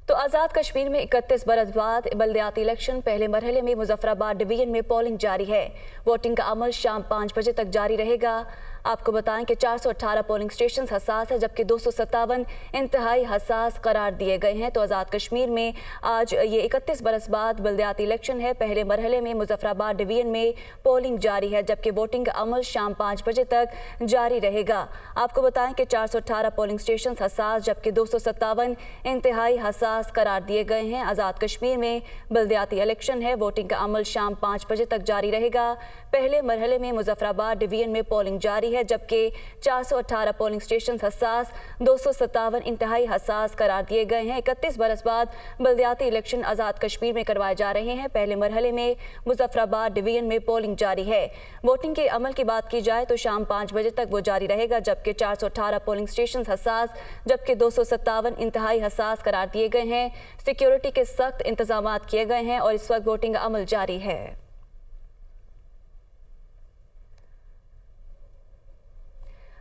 تو آزاد کشمیر میں 31 برس بعد بلدیاتی الیکشن پہلے مرحلے میں مظفرآباد ڈویژن میں پولنگ جاری ہے۔ ووٹنگ کا عمل شام 5 بجے تک جاری رہے گا۔ آپ کو بتائیں کہ 418 پولنگ سٹیشنز حساس ہے جبکہ 257 انتہائی حساس قرار دیے گئے ہیں۔ تو آزاد کشمیر میں آج یہ 31 برس بعد بلدیاتی الیکشن ہے۔ پہلے مرحلے میں مظفرآباد ڈویژن میں پولنگ جاری ہے جبکہ ووٹنگ کا عمل شام 5 بجے تک جاری رہے گا۔ آپ کو بتائیں کہ 418 پولنگ سٹیشنز حساس جبکہ 257 انتہائی حساس قرار دیے گئے ہیں۔ آزاد کشمیر میں بلدیاتی الیکشن ہے۔ ووٹنگ کا عمل شام 5 بجے تک جاری رہے گا۔ پہلے مرحلے میں مظفرآباد ڈویژن میں پولنگ جاری ہے جبکہ 418 پولنگ سٹیشنز حساس، 257 انتہائی حساس قرار دیے گئے ہیں۔ 31 برس بعد بلدیاتی الیکشن آزاد کشمیر میں کروائے جا رہے ہیں۔ پہلے مرحلے میں مظفرآباد ڈویژن میں پولنگ جاری ہے۔ ووٹنگ کے عمل کی بات کی جائے تو شام 5 بجے تک وہ جاری رہے گا جبکہ 418 پولنگ سٹیشنز حساس جبکہ 257 انتہائی حساس قرار دیے گئے ہیں۔ سیکیورٹی کے سخت انتظامات کیے گئے ہیں اور اس وقت ووٹنگ کا عمل جاری ہے۔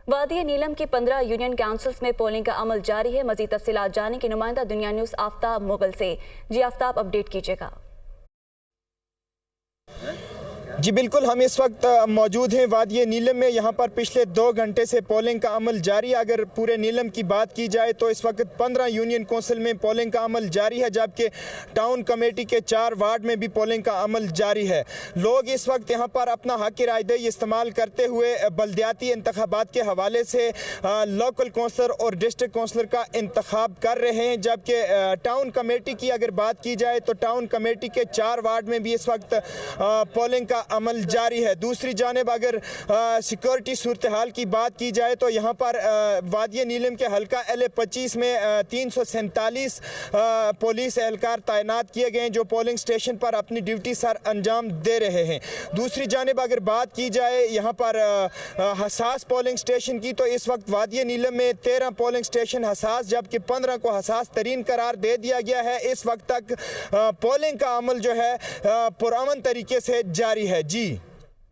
وادی نیلم کی 15 یونین کاؤنسلز میں پولنگ کا عمل جاری ہے۔ مزید تفصیلات جانیں کہ نمائندہ دنیا نیوز آفتاب مغل سے۔ جی آفتاب، اپڈیٹ کیجیے گا۔ جی بالکل، ہم اس وقت موجود ہیں وادی نیلم میں۔ یہاں پر پچھلے 2 گھنٹے سے پولنگ کا عمل جاری ہے۔ اگر پورے نیلم کی بات کی جائے تو اس وقت 15 یونین کونسل میں پولنگ کا عمل جاری ہے جبکہ ٹاؤن کمیٹی کے 4 وارڈ میں بھی پولنگ کا عمل جاری ہے۔ لوگ اس وقت یہاں پر اپنا حق رائے دہی استعمال کرتے ہوئے بلدیاتی انتخابات کے حوالے سے لوکل کونسلر اور ڈسٹرکٹ کونسلر کا انتخاب کر رہے ہیں جبکہ ٹاؤن کمیٹی کی اگر بات کی جائے تو ٹاؤن کمیٹی کے 4 وارڈ میں بھی اس وقت پولنگ کا عمل جاری ہے۔ دوسری جانب اگر سیکورٹی صورتحال کی بات کی جائے تو یہاں پر وادی نیلم کے حلقہ LA-25 میں 347 پولیس اہلکار تعینات کیے گئے ہیں جو پولنگ سٹیشن پر اپنی ڈیوٹی سر انجام دے رہے ہیں۔ دوسری جانب اگر بات کی جائے یہاں پر حساس پولنگ سٹیشن کی تو اس وقت وادی نیلم میں 13 پولنگ سٹیشن حساس جبکہ 15 کو حساس ترین قرار دے دیا گیا ہے۔ اس وقت تک پولنگ کا عمل جو ہے پرامن طریقے سے جاری ہے۔ جی